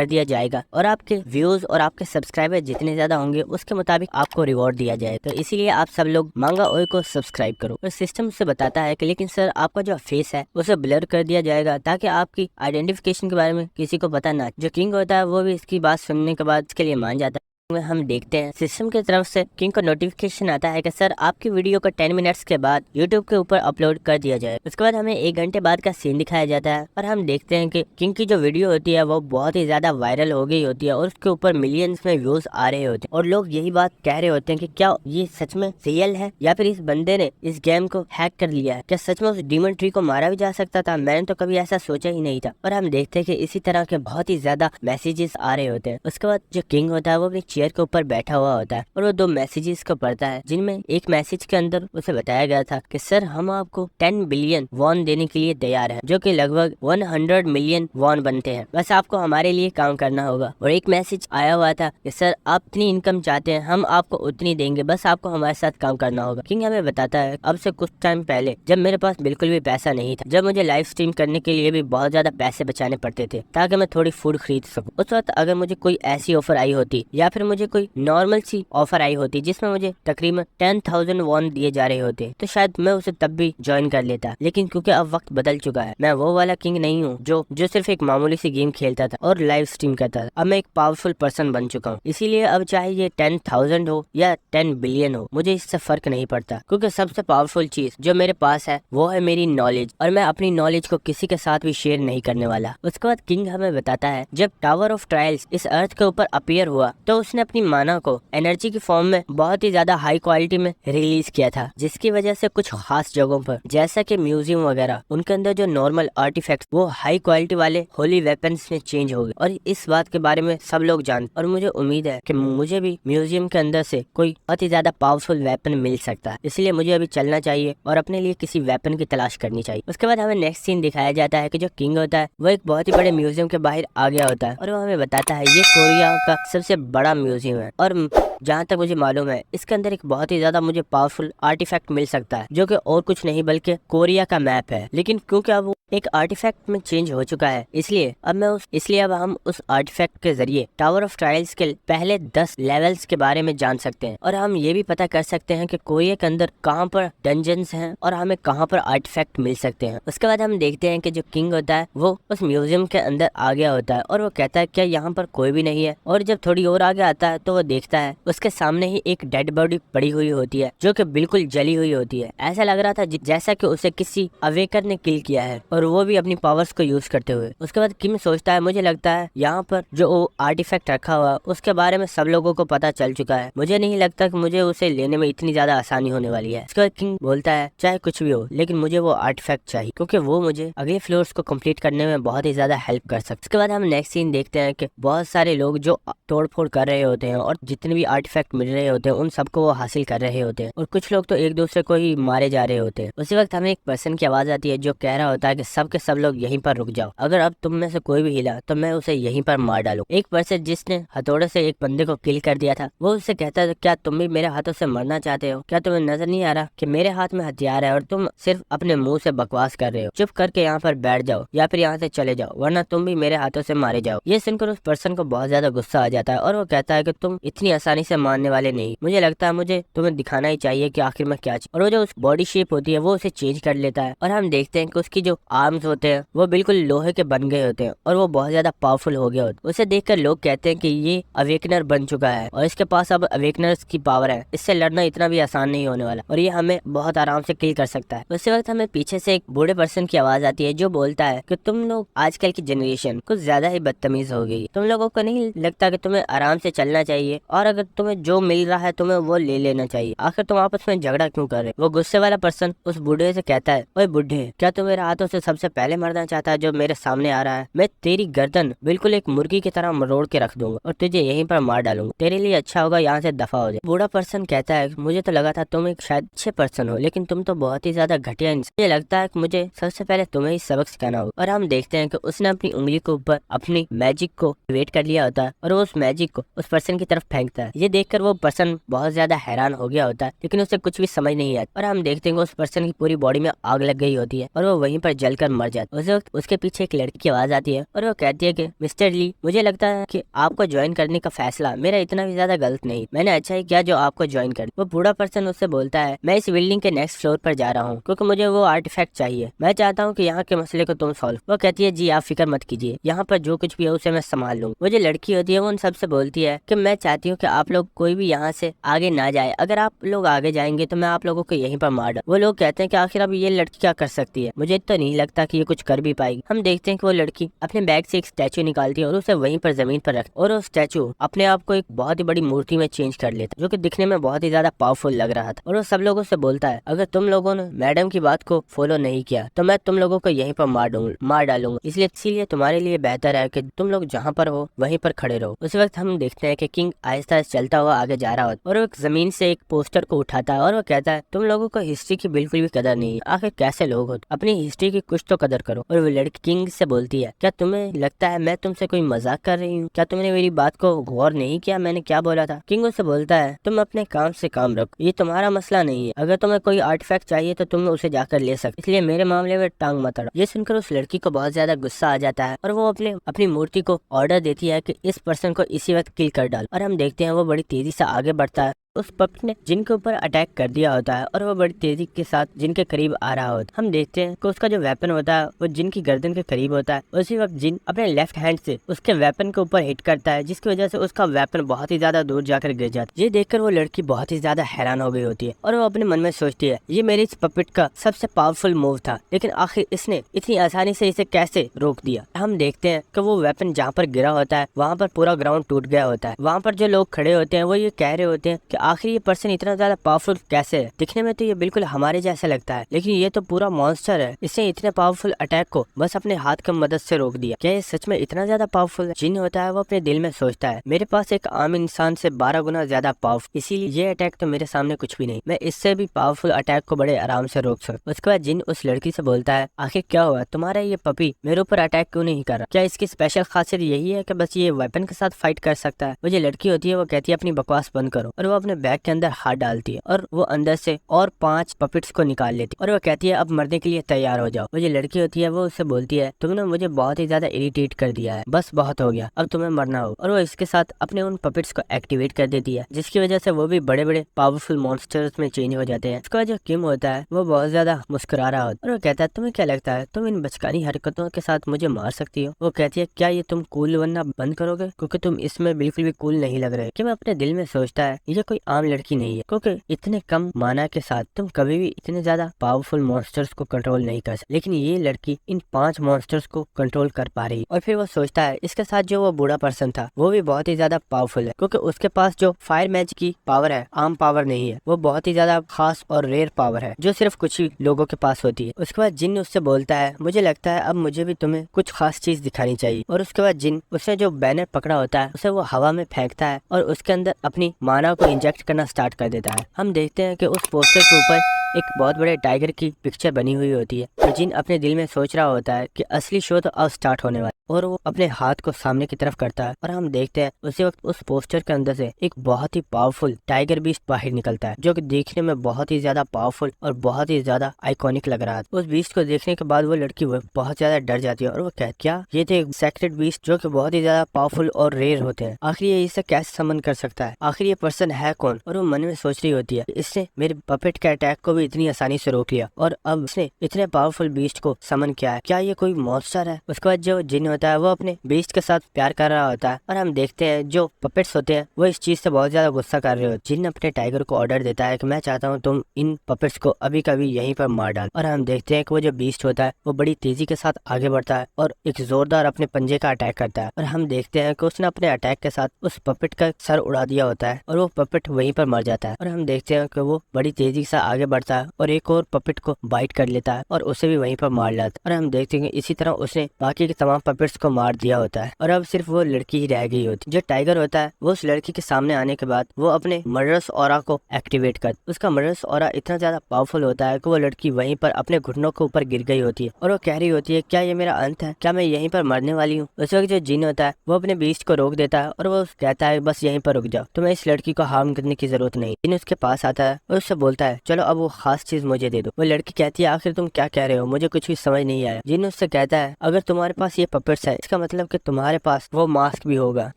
दिया जाएगा और आपके व्यूज और आपके सब्सक्राइबर जितने ज्यादा होंगे उसके मुताबिक आपको रिवॉर्ड दिया जाए। तो इसीलिए आप सब लोग मांगा ओए को सब्सक्राइब करो। और सिस्टम से बताता है कि लेकिन सर आपका जो फेस है उसे ब्लर कर दिया जाएगा ताकि आपकी आइडेंटिफिकेशन के बारे में किसी को पता ना। जो किंग होता है वो भी इसकी बात सुनने के बाद इसके लिए मान जाता है। में हम देखते हैं सिस्टम की तरफ से किंग को नोटिफिकेशन आता है कि सर आपकी वीडियो को 10 मिनट्स के बाद यूट्यूब के ऊपर अपलोड कर दिया जाए। उसके बाद हमें 1 घंटे बाद का सीन दिखाया जाता है और हम देखते हैं कि किंग की जो वीडियो होती है वो बहुत ही ज्यादा वायरल हो गई होती है और उसके ऊपर मिलियंस में व्यूज आ रहे होते हैं और लोग यही बात कह रहे होते हैं कि क्या ये सच में रियल है या फिर इस बंदे ने इस गेम को हैक कर लिया है। क्या सच में उस डीमन ट्री को मारा भी जा सकता था? मैंने तो कभी ऐसा सोचा ही नहीं था। और हम देखते हैं कि इसी तरह के बहुत ही ज्यादा मैसेजेस आ रहे होते हैं। उसके बाद जो किंग होता है वो अपनी चेयर के ऊपर बैठा हुआ होता है और वो 2 मैसेजेस को पढ़ता है जिनमें एक मैसेज के अंदर उसे बताया गया था कि सर हम आपको 10 बिलियन वॉन देने के लिए तैयार हैं, जो कि लगभग 100 मिलियन वॉन बनते हैं। बस आपको हमारे लिए काम करना होगा। और एक मैसेज आया हुआ था कि सर आप इतनी इनकम चाहते हैं हम आपको उतनी देंगे, बस आपको हमारे साथ काम करना होगा। किंग हमें बताता है अब से कुछ टाइम पहले जब मेरे पास बिल्कुल भी पैसा नहीं था, जब मुझे लाइव स्ट्रीम करने के लिए भी बहुत ज्यादा पैसे बचाने पड़ते थे ताकि मैं थोड़ी फूड खरीद सकूं, उस वक्त अगर मुझे कोई ऐसी ऑफर आई होती या फिर मुझे कोई नॉर्मल सी ऑफर आई होती जिसमें मुझे तकरीबन 10,000 वॉन दिए जा रहे होते तो शायद मैं उसे तब भी ज्वाइन कर लेता। लेकिन क्योंकि अब वक्त बदल चुका है, मैं वो वाला किंग नहीं हूँ जो सिर्फ एक मामूली सी गेम खेलता था और लाइव स्ट्रीम करता था। अब मैं एक पावरफुल पर्सन बन चुका हूँ, इसीलिए अब चाहे ये 10,000 हो या 10 बिलियन हो मुझे इससे फर्क नहीं पड़ता, क्योंकि सबसे पावरफुल चीज जो मेरे पास है वो है मेरी नॉलेज और मैं अपनी नॉलेज को किसी के साथ भी शेयर नहीं करने वाला। उसके बाद किंग हमें बताता है जब टावर ऑफ ट्रायल्स इस अर्थ के ऊपर अपीयर हुआ तो उसने अपनी माना को एनर्जी की फॉर्म में बहुत ही ज्यादा हाई क्वालिटी में रिलीज किया था, जिसकी वजह से कुछ खास जगहों पर जैसा कि म्यूजियम वगैरह उनके अंदर जो नॉर्मल आर्टिफैक्ट्स वो हाई क्वालिटी वाले होली वेपन्स में चेंज हो गए। और इस बात के बारे में सब लोग जानते और मुझे उम्मीद है कि मुझे भी म्यूजियम के अंदर से कोई बहुत ही ज्यादा पावरफुल वेपन मिल सकता है, इसलिए मुझे अभी चलना चाहिए और अपने लिए किसी वेपन की तलाश करनी चाहिए। उसके बाद हमें नेक्स्ट सीन दिखाया जाता है कि जो किंग होता है वो एक बहुत ही बड़े म्यूजियम के बाहर आ गया होता है और वो हमें बताता है ये कोरिया का सबसे बड़ा म्यूजियम है और जहाँ तक मुझे मालूम है इसके अंदर एक बहुत ही ज्यादा मुझे पावरफुल आर्टिफैक्ट मिल सकता है जो कि और कुछ नहीं बल्कि कोरिया का मैप है। लेकिन क्योंकि अब वो एक आर्टिफैक्ट में चेंज हो चुका है इसलिए अब हम उस आर्टिफैक्ट के जरिए टावर ऑफ ट्रायल्स के पहले 10 लेवल्स के बारे में जान सकते हैं और हम ये भी पता कर सकते हैं कि कोरिया के अंदर कहाँ पर डंजन्स हैं और हमें कहाँ पर आर्टिफैक्ट मिल सकते हैं। उसके बाद हम देखते हैं कि जो किंग होता है वो उस म्यूजियम के अंदर आ गया होता है और वो कहता है क्या यहाँ पर कोई भी नहीं है। और जब थोड़ी और आगे आता है तो वो देखता है उसके सामने ही एक डेड बॉडी पड़ी हुई होती है जो कि बिल्कुल जली हुई होती है। ऐसा लग रहा था जैसा कि उसे किसी अवेकर ने किल किया है और वो भी अपनी पावर्स को यूज करते हुए। उसके बाद किंग सोचता है मुझे लगता है यहाँ पर जो आर्टिफैक्ट रखा हुआ उसके बारे में सब लोगों को पता चल चुका है, मुझे नहीं लगता कि मुझे उसे लेने में इतनी ज्यादा आसानी होने वाली है। उसके बाद किंग बोलता है चाहे कुछ भी हो लेकिन मुझे वो आर्टिफैक्ट चाहिए क्योंकि वो मुझे अगले फ्लोर्स को कंप्लीट करने में बहुत ही ज्यादा हेल्प कर सकते। उसके बाद हम नेक्स्ट सीन देखते हैं कि बहुत सारे लोग जो तोड़फोड़ कर रहे होते हैं और जितने भी आर्टिफैक्ट मिल रहे होते हैं उन सबको वो हासिल कर रहे होते हैं और कुछ लोग तो एक दूसरे को ही मारे जा रहे होते हैं। उसी वक्त हमें एक पर्सन की आवाज आती है जो कह रहा होता है कि सब के सब लोग यहीं पर रुक जाओ, अगर अब तुम में से कोई भी हिला तो मैं उसे यहीं पर मार डालूं। एक पर्सन जिसने हथौड़े से एक बंदे को किल कर दिया था वो उससे कहता है क्या तुम भी मेरे हाथों से मरना चाहते हो? क्या तुम्हें नजर नहीं आ रहा कि मेरे हाथ में हथियार है और तुम सिर्फ अपने मुंह से बकवास कर रहे हो? चुप करके यहाँ पर बैठ जाओ या फिर यहाँ से चले जाओ वरना तुम भी मेरे हाथों से मारे जाओ। ये सुनकर उस पर्सन को बहुत ज्यादा गुस्सा आ जाता है और वो कहता है कि तुम इतनी आसानी से मारने वाले नहीं, मुझे लगता है मुझे तुम्हें दिखाना ही चाहिए कि आखिर में क्या चाहिए। और वो जो उस बॉडी शेप होती है वो उसे चेंज कर लेता है और हम देखते हैं कि उसकी जो आर्म्स होते हैं वो बिल्कुल लोहे के बन गए होते हैं और वो बहुत ज्यादा पावरफुल हो गया होता है। उसे देखकर लोग कहते हैं कि ये अवेकनर बन चुका है और इसके पास अब अवेकनर्स की पावर है, इससे लड़ना इतना भी आसान नहीं होने वाला और ये हमें बहुत आराम से किल कर सकता है। उसी वक्त हमें पीछे से एक बूढ़े पर्सन की आवाज आती है जो बोलता है कि तुम लोग आजकल की जनरेशन कुछ ज्यादा ही बदतमीज हो गई, तुम लोगों को नहीं लगता कि तुम्हें आराम से चलना चाहिए और अगर तुम्हें जो मिल रहा है तुम्हें वो ले लेना चाहिए, आखिर तुम आपस में झगड़ा क्यों कर रहे? वो गुस्से वाला पर्सन उस बूढ़े से कहता है, ओए बूढ़े, क्या तू मेरे हाथों से सबसे पहले मरना चाहता है जो मेरे सामने आ रहा है? मैं तेरी गर्दन बिल्कुल एक मुर्गी की तरह मरोड़ के रख दूंगा और तुझे यहीं पर मार डालूंगा। तेरे लिए अच्छा होगा यहाँ से दफा हो जाए। बूढ़ा पर्सन कहता है, मुझे तो लगा था तुम एक शायद अच्छे पर्सन हो, लेकिन तुम तो बहुत ही ज्यादा घटिया इंसान। मुझे लगता है कि मुझे सबसे पहले तुम्हें ही सबक सिखाना होगा। और हम देखते हैं कि उसने अपनी उंगली के ऊपर अपनी मैजिक को वेट कर लिया होता है और वो उस मैजिक को उस पर्सन की तरफ फेंकता है। ये देखकर वो पर्सन बहुत ज्यादा हैरान हो गया होता है, लेकिन उसे कुछ भी समझ नहीं आता। और हम देखते हैं कि उस पर्सन की पूरी बॉडी में आग लग गई होती है और वो वहीं पर जलकर मर जाता है। उस वक्त उसके पीछे एक लड़की की आवाज आती है और वो कहती है कि मिस्टर ली, मुझे लगता है कि आपको ज्वाइन करने का फैसला मेरा इतना भी ज्यादा गलत नहीं, मैंने अच्छा ही किया जो आपको ज्वाइन कर। वो बूढ़ा पर्सन उससे बोलता है, मैं इस बिल्डिंग के नेक्स्ट फ्लोर पर जा रहा हूँ क्योंकि मुझे वो आर्टिफैक्ट चाहिए। मैं चाहता हूँ कि यहाँ के मसले को तुम सॉल्व। वो कहती है, जी आप फिक्र मत कीजिए, यहाँ पर जो कुछ भी है उसे मैं संभाल लूँ। वो जो लड़की होती है वो उन सबसे बोलती है कि मैं चाहती हूँ कि आप लोग कोई भी यहाँ से आगे ना जाए, अगर आप लोग आगे जाएंगे तो मैं आप लोगों को यहीं पर मार डालूं। वो लोग कहते हैं कि आखिर अब ये लड़की क्या कर सकती है, मुझे तो नहीं लगता कि ये कुछ कर भी पाएगी। हम देखते हैं कि वो लड़की अपने बैग से एक स्टैचू निकालती है और उसे वहीं पर जमीन पर रख, और वो स्टैचू अपने आप को एक बहुत ही बड़ी मूर्ति में चेंज कर लेता, जो कि दिखने में बहुत ही ज्यादा पावरफुल लग रहा था। और वो सब लोगों से बोलता है, अगर तुम लोगों ने मैडम की बात को फॉलो नहीं किया तो मैं तुम लोगों को यहीं पर मार डालूंगा, इसीलिए तुम्हारे लिए बेहतर है कि तुम लोग जहाँ पर हो वहीं पर खड़े रहो। उस वक्त हम देखते हैं कि किंग आहिस्ता चलता हुआ आगे जा रहा होता और वो जमीन से एक पोस्टर को उठाता है और वो कहता है, तुम लोगों को हिस्ट्री की बिल्कुल भी कदर नहीं है, आखिर कैसे लोग हो, अपनी हिस्ट्री की कुछ तो कदर करो। और वो लड़की किंग से बोलती है, क्या तुम्हें लगता है मैं तुमसे कोई मजाक कर रही हूँ? क्या तुमने मेरी बात को गौर नहीं किया, मैंने क्या बोला था? किंग उससे बोलता है, तुम अपने काम से काम रखो, ये तुम्हारा मसला नहीं है, अगर तुम्हें कोई आर्टिफैक्ट चाहिए तो तुम उसे जाकर ले सकते, इसलिए मेरे मामले में टांग मत अड़ाओ। ये सुनकर उस लड़की को बहुत ज्यादा गुस्सा आ जाता है और वो अपनी मूर्ति को ऑर्डर देती है कि इस पर्सन को इसी वक्त किल कर डाल। और हम देखते हैं वो बड़ी तेजी से आगे बढ़ता है। उस पपी ने जिन के ऊपर अटैक कर दिया होता है और वो बड़ी तेजी के साथ जिन के करीब आ रहा होता है। हम देखते हैं कि उसका जो वेपन होता है वो जिन की गर्दन के करीब होता है। उसी वक्त जिन अपने लेफ्ट हैंड से उसके वेपन के ऊपर हिट करता है, जिसकी वजह से उसका वेपन बहुत ही ज्यादा दूर जाकर गिर जाता है। ये देखकर वो लड़की बहुत ही ज्यादा हैरान हो गई होती है और वो अपने मन में सोचती है, ये मेरे इस पपेट का सबसे पावरफुल मूव था, लेकिन आखिर इसने इतनी आसानी से इसे कैसे रोक दिया। हम देखते हैं कि वो वेपन जहाँ पर गिरा होता है वहाँ पर पूरा ग्राउंड टूट गया होता है। वहाँ पर जो लोग खड़े होते हैं वो ये कह रहे होते हैं कि आखिर ये पर्सन इतना ज्यादा पावरफुल कैसे है? दिखने में तो ये बिल्कुल हमारे जैसा लगता है, लेकिन ये तो पूरा मॉन्स्टर है, इसने इतने पावरफुल अटैक को बस अपने हाथ की मदद से रोक दिया। क्या ये सच में इतना ज्यादा पावरफुल है? जिन होता है वो अपने दिल में सोचता है, मेरे पास एक आम इंसान से 12 गुना ज्यादा पावरफुल, इसीलिए ये अटैक तो मेरे सामने कुछ भी नहीं, मैं इससे भी पावरफुल अटैक को बड़े आराम से रोक सकता। उसके बाद जिन उस लड़की से बोलता है, आखिर क्या हुआ, तुम्हारा ये पपी मेरे ऊपर अटैक क्यों नहीं कर रहा? क्या इसकी स्पेशल खासियत यही है कि बस ये वेपन के साथ फाइट कर सकता है? वो जो लड़की होती है वो कहती है, अपनी बकवास बंद करो, और वो अपने बैग के अंदर हाथ डालती है और वो अंदर से और 5 पपेट्स को निकाल लेती है और वो कहती है, अब मरने के लिए तैयार हो जाओ। वो जो लड़की होती है वो उससे बोलती है, तुमने मुझे बहुत ही ज्यादा इरिटेट कर दिया है, बस बहुत हो गया, अब तुम्हें मरना हो। और वो इसके साथ अपने उन पपेट्स को एक्टिवेट कर देती है, जिसकी वजह से वो भी बड़े बड़े पावरफुल मॉन्स्टर्स में चेंज हो जाते हैं। उसका जो किम होता है वो बहुत ज्यादा मुस्कुरा रहा होता है और वो कहता है, तुम्हें क्या लगता है तुम इन बचकानी हरकतों के साथ मुझे मार सकती हो? वो कहती है, क्या ये तुम कूल बनना बंद करोगे, क्योंकि तुम इसमें बिल्कुल भी कूल नहीं लग रहे। किम अपने दिल में सोचता है, ये कोई आम लड़की नहीं है, क्योंकि इतने कम माना के साथ तुम कभी भी इतने ज्यादा पावरफुल मॉन्स्टर्स को कंट्रोल नहीं कर सकते, लेकिन ये लड़की इन 5 मॉन्स्टर्स को कंट्रोल कर पा रही है। और फिर वो सोचता है, इसके साथ जो वो बूढ़ा पर्सन था वो भी बहुत ही ज्यादा पावरफुल है, क्योंकि उसके पास जो फायर मैजिक की पावर है आम पावर नहीं है, वो बहुत ही ज्यादा खास और रेयर पावर है जो सिर्फ कुछ ही लोगों के पास होती है। उसके बाद जिन उससे बोलता है, मुझे लगता है अब मुझे भी तुम्हें कुछ खास चीज दिखानी चाहिए। और उसके बाद जिन उसने जो बैनर पकड़ा होता है उसे वो हवा में फेंकता है और उसके अंदर अपनी माना को इंजेक्ट करना स्टार्ट कर देता है। हम देखते हैं कि उस पोस्टर के ऊपर एक बहुत बड़े टाइगर की पिक्चर बनी हुई होती है और जिन अपने दिल में सोच रहा होता है कि असली शो तो अब स्टार्ट होने वाला, और वो अपने हाथ को सामने की तरफ करता है और हम देखते हैं उसी वक्त उस पोस्टर के अंदर से एक बहुत ही पावरफुल टाइगर बीस्ट बाहर निकलता है, जो कि देखने में बहुत ही ज्यादा पावरफुल और बहुत ही ज्यादा आइकॉनिक लग रहा है। उस बीस्ट को देखने के बाद वो लड़की बहुत ज्यादा डर जाती है और वो कहती, क्या ये थे एक सेक्रेट बीस्ट जो कि बहुत ही ज्यादा पावरफुल और रेयर होते हैं, आखिर ये इसे कैसे समन कर सकता है, आखिर ये पर्सन है कौन? और वो मन में सोच रही होती है, इससे मेरे पपेट के अटैक को भी इतनी आसानी से रोक लिया और अब उसने इतने पावरफुल बीस्ट को समन किया है। क्या ये कोई मॉन्स्टर है? उसके बाद जो जिन होता है वो अपने बीस्ट के साथ प्यार कर रहा होता है और हम देखते हैं जो पपेट्स होते हैं वो इस चीज से बहुत ज्यादा गुस्सा कर रहे हो। जिन अपने टाइगर को ऑर्डर देता है कि मैं चाहता हूँ तुम इन पपेट्स को अभी कभी यहीं पर मार डाल। और हम देखते हैं कि वो जो बीस्ट होता है वो बड़ी तेजी के साथ आगे बढ़ता है और एक जोरदार अपने पंजे का अटैक करता है और हम देखते हैं कि उसने अपने अटैक के साथ उस पपेट का सर उड़ा दिया होता है और वो पपेट वहीं पर मर जाता है। और हम देखते हैं कि वो बड़ी तेजी से आगे बढ़ता है और एक और पपेट को बाइट कर लेता है और उसे भी वहीं पर मार लेता है। और हम देखते हैं इसी तरह उसने बाकी के तमाम पपेट्स को मार दिया होता है और अब सिर्फ वो लड़की ही रह गई होती है। जो टाइगर होता है वो उस लड़की के सामने आने के बाद वो अपने मर्डरस ऑरा को एक्टिवेट कर, उसका मर्डरस ऑरा इतना ज्यादा पावरफुल होता है कि वो लड़की वहीं पर अपने घुटनों के ऊपर गिर गई होती है और वो कह रही होती है क्या ये मेरा अंत है, क्या मैं यहीं पर मरने वाली हूँ। उस वक्त जो जिन होता है वो अपने बीस्ट को रोक देता है और वो कहता है बस यहीं पर रुक जाओ, तुम्हें इस लड़की को हार्म करने की जरूरत नहीं। जिन उसके पास आता है और उससे बोलता है चलो अब वो खास चीज मुझे दे दो। वो लड़की कहती है आखिर तुम क्या कह रहे हो, मुझे कुछ भी समझ नहीं आया। जिन उससे कहता है अगर तुम्हारे पास ये पपेट्स है इसका मतलब कि तुम्हारे पास वो मास्क भी होगा।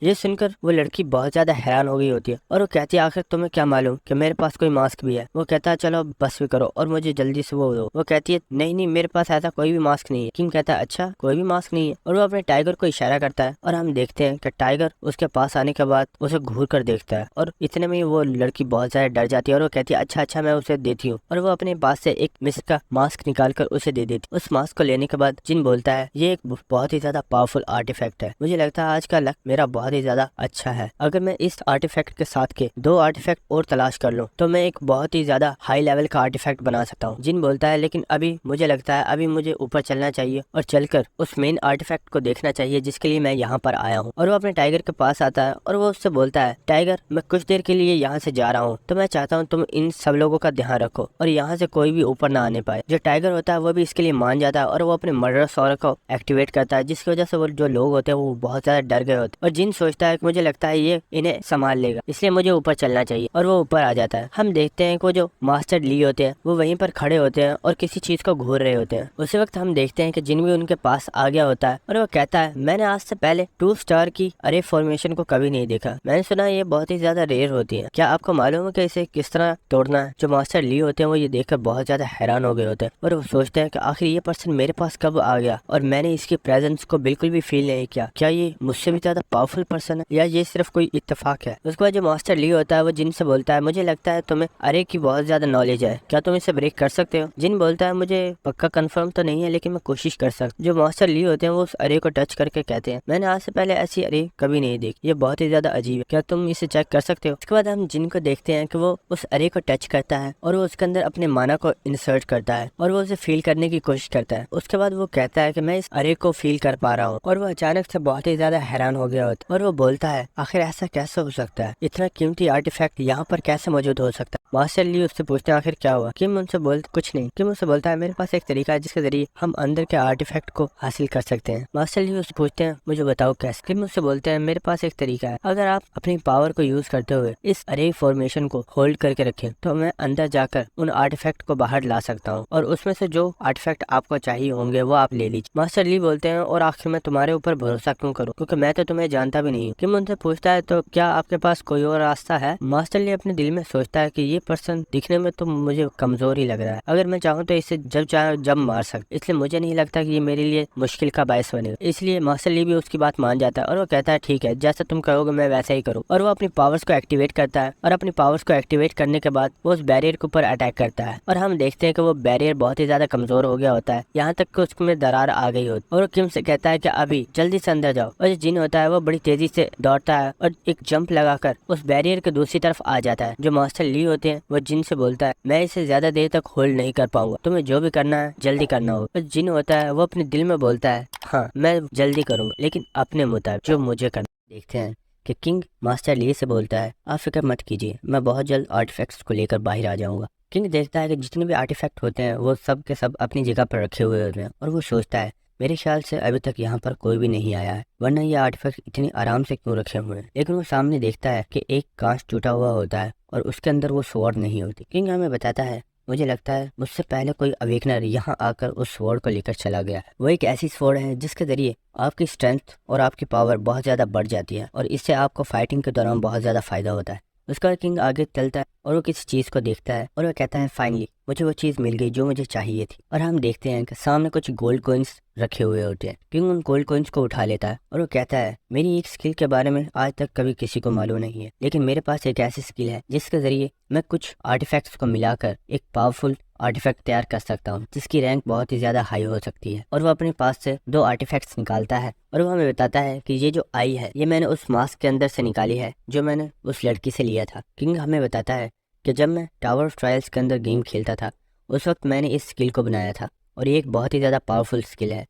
ये सुनकर वो लड़की बहुत ज्यादा हैरान हो गई होती है और वो कहती है आखिर तुम्हें क्या मालूम कि मेरे पास कोई मास्क भी है। वो कहता है चलो बस भी करो और मुझे जल्दी से वो दो। वो कहती है नहीं नहीं मेरे पास ऐसा कोई भी मास्क नहीं है। किंग कहता है अच्छा कोई भी मास्क नहीं है और वो अपने टाइगर को इशारा करता है और हम देखते हैं कि टाइगर उसके पास आने के बाद उसे घूर कर देखता है और इतने में वो लड़की बहुत ज्यादा डर जाती है और वो कहती है अच्छा मैं उसे देती हूँ और वो अपने पास से एक मिस्र का मास्क निकाल कर उसे दे देती। उस मास्क को लेने के बाद जिन बोलता है ये एक बहुत ही ज्यादा पावरफुल आर्टिफैक्ट है, मुझे लगता है आज का लक मेरा बहुत ही ज्यादा अच्छा है। अगर मैं इस आर्टिफैक्ट के साथ के 2 आर्टिफैक्ट और तलाश कर लूँ तो मैं एक बहुत ही ज्यादा हाई लेवल का आर्टिफैक्ट बना सकता हूँ। जिन बोलता है लेकिन अभी मुझे लगता है अभी मुझे ऊपर चलना चाहिए और चलकर उस मेन आर्टिफैक्ट को देखना चाहिए जिसके लिए मैं यहाँ पर आया हूँ। और वो अपने टाइगर के पास आता है और वो उससे बोलता है टाइगर मैं कुछ देर के लिए यहाँ से जा रहा हूँ तो मैं चाहता हूँ तुम इन सब लोगों का ध्यान रखो और यहाँ से कोई भी ऊपर ना आने पाए। जो टाइगर होता है वो भी इसके लिए मान जाता है और वो अपने मर्डर सॉर को एक्टिवेट करता है जिसकी वजह से वो जो लोग होते हैं वो बहुत ज्यादा डर गए होते हैं। और जिन सोचता है कि मुझे लगता है ये इन्हें संभाल लेगा इसलिए मुझे ऊपर चलना चाहिए और वो ऊपर आ जाता है। हम देखते हैं कि वो जो मास्टर ली होते हैं वो वहीं पर खड़े होते हैं और किसी चीज को घूर रहे होते हैं। उसी वक्त हम देखते हैं कि जिन भी उनके पास आ गया होता है और वो कहता है मैंने आज से पहले 2 स्टार की अरे फॉर्मेशन को कभी नहीं देखा, मैंने सुना ये बहुत ही ज्यादा रेयर होती है, क्या आपको मालूम है कि इसे किस तरह तोड़ना है। जो मास्टर ली होते हैं वो ये देखकर बहुत ज्यादा हैरान हो गए होते हैं और वो सोचते हैं कि आखिर ये पर्सन मेरे पास कब आ गया और मैंने इसकी प्रेजेंस को बिल्कुल भी फील नहीं किया, क्या ये मुझसे भी ज्यादा पावरफुल पर्सन है या ये सिर्फ कोई इत्तेफाक है। उसके बाद जो मास्टर ली होता है वो जिन से बोलता है मुझे लगता है तुम्हें अरे की बहुत ज्यादा नॉलेज है, क्या तुम इसे ब्रेक कर सकते हो। जिन बोलता है मुझे पक्का कंफर्म तो नहीं है लेकिन मैं कोशिश कर सकता। जो मास्टर ली होते हैं वो उस अरे को टच करके कहते हैं मैंने आज से पहले ऐसी अरे कभी नहीं देखी, ये बहुत ही ज्यादा अजीब है, क्या तुम इसे चेक कर सकते हो। उसके बाद हम जिन को देखते हैं कि वो उस अरे को टच करता है और वो उसके अंदर अपने माना को इंसर्ट करता है और वो उसे फील करने की कोशिश करता है। उसके बाद वो कहता है कि मैं इस अरे को फील कर पा रहा हूँ और वो अचानक से बहुत ही ज्यादा हैरान हो गया होता है और वो बोलता है आखिर ऐसा कैसे हो सकता है, इतना कीमती आर्टिफैक्ट यहाँ पर कैसे मौजूद हो सकता है। मास्टर ली उससे पूछते हैं आखिर क्या हुआ। किम उनसे बोलते कुछ नहीं। किम उससे बोलता है मेरे पास एक तरीका है जिसके जरिए हम अंदर के आर्टिफैक्ट को हासिल कर सकते हैं। मास्टर ली उससे पूछते हैं मुझे बताओ कैसे। किम उससे बोलते हैं मेरे पास एक तरीका है, अगर आप अपनी पावर को यूज करते हुए इस अरे फॉर्मेशन को होल्ड करके रखें तो मैं अंदर जाकर उन आर्टिफैक्ट को बाहर ला सकता हूँ और उसमें से जो आर्टिफैक्ट आपको चाहिए होंगे वो आप ले लीजिए। मास्टर ली बोलते हैं और आखिर मैं तुम्हारे ऊपर भरोसा क्यों करूँ क्योंकि मैं तो तुम्हें जानता भी नहीं हूँ। किम उनसे पूछता है तो क्या आपके पास कोई और रास्ता है। मास्टर ली अपने दिल में सोचता है कि ये पर्सन दिखने में तो मुझे कमजोर ही लग रहा है, अगर मैं चाहूँ तो इसे जब चाहे जब मार सकता, इसलिए मुझे नहीं लगता कि ये मेरे लिए मुश्किल का बायस बनेगा। इसलिए मास्टर ली भी उसकी बात मान जाता है और वो कहता है ठीक है जैसा तुम कहोगे मैं वैसा ही करूँ। और वो अपनी पावर्स को एक्टिवेट करता है और अपनी पावर्स को एक्टिवेट करने के बाद वो उस बैरियर के ऊपर अटैक करता है और हम देखते हैं कि वो बैरियर बहुत ही ज्यादा कमजोर हो गया होता है, यहाँ तक कि उसमें दरार आ गई होती है। और किम से कहता है कि अभी जल्दी से अंदर जाओ और जो जिन होता है वो बड़ी तेजी से दौड़ता है और एक जंप लगाकर उस बैरियर के दूसरी तरफ आ जाता है। जो मास्टर ली होते हैं वो जिन से बोलता है मैं इसे ज्यादा देर तक होल्ड नहीं कर पाऊंगा, तुम्हें जो भी करना है जल्दी करना होगा। और जिन होता है वो अपने दिल में बोलता है हाँ मैं जल्दी करूंगा लेकिन अपने मुताबिक जो मुझे करना। देखते हैं कि किंग मास्टर ली से बोलता है आप फिक्र मत कीजिए, मैं बहुत जल्द आर्टिफैक्ट्स को लेकर बाहर आ जाऊंगा। किंग देखता है कि जितने भी आर्टिफैक्ट होते हैं वो सब के सब अपनी जगह पर रखे हुए होते हैं और वो सोचता है मेरे ख्याल से अभी तक यहाँ पर कोई भी नहीं आया है, वरना ये आर्टिफैक्ट इतनी आराम से क्यों रखे हुए हैं। लेकिन वो सामने देखता है कि एक कांच टूटा हुआ होता है और उसके अंदर वो स्वॉर्ड नहीं होती। किंग हमें बताता है मुझे लगता है मुझसे पहले कोई अवेकनर यहाँ आकर उस स्वॉर्ड को लेकर चला गया है। वो एक ऐसी स्वॉर्ड है जिसके जरिए आपकी स्ट्रेंथ और आपकी पावर बहुत ज्यादा बढ़ जाती है और इससे आपको फाइटिंग के दौरान बहुत ज्यादा फायदा होता है। उसका बाद किंग आगे चलता है और वो किसी चीज को देखता है और वो कहता है फाइनली मुझे वो चीज मिल गई जो मुझे चाहिए थी। और हम देखते हैं कि सामने कुछ गोल्ड कॉइन्स रखे हुए होते हैं। किंग उन गोल्ड कॉइन्स को उठा लेता है और वो कहता है मेरी एक स्किल के बारे में आज तक कभी किसी को मालूम नहीं है, लेकिन मेरे पास एक ऐसी स्किल है जिसके जरिए मैं कुछ आर्टिफैक्ट्स को मिलाकर एक पावरफुल आर्टिफैक्ट तैयार कर सकता हूँ जिसकी रैंक बहुत ही ज्यादा हाई हो सकती है। और वो अपने पास से 2 आर्टिफैक्ट्स निकालता है और वो हमें बताता है कि ये जो आई है ये मैंने उस मास्क के अंदर से निकाली है जो मैंने उस लड़की से लिया था। किंग हमें बताता है कि जब मैं टावर ऑफ ट्रायल्स के अंदर गेम खेलता था उस वक्त मैंने इस स्किल को बनाया था और ये एक बहुत ही ज़्यादा पावरफुल स्किल है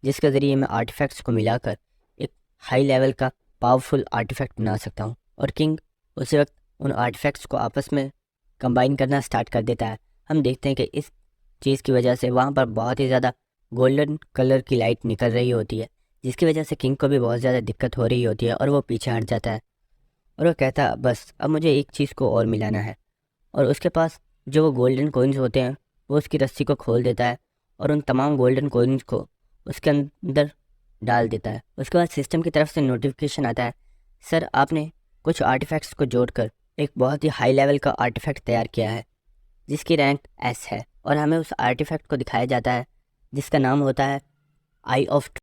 जिसके ज़रिए मैं आर्टिफैक्ट्स को मिलाकर एक हाई लेवल का पावरफुल आर्टिफैक्ट बना सकता हूँ। और किंग उसी वक्त उन आर्टिफैक्ट्स को आपस में कंबाइन करना स्टार्ट कर देता है। हम देखते हैं कि इस चीज़ की वजह से वहाँ पर बहुत ही ज़्यादा गोल्डन कलर की लाइट निकल रही होती है जिसकी वजह से किंग को भी बहुत ज़्यादा दिक्कत हो रही होती है और वो पीछे हट जाता है और वो कहता है बस अब मुझे एक चीज़ को और मिलाना है। और उसके पास जो वो गोल्डन कॉइन्स होते हैं वो उसकी रस्सी को खोल देता है और उन तमाम गोल्डन कॉइन्स को उसके अंदर डाल देता है। उसके बाद सिस्टम की तरफ से नोटिफिकेशन आता है सर आपने कुछ आर्टिफैक्ट्स को जोड़कर एक बहुत ही हाई लेवल का आर्टिफैक्ट तैयार किया है जिसकी रैंक एस है। और हमें उस आर्टिफैक्ट को दिखाया जाता है जिसका नाम होता है आई ऑफ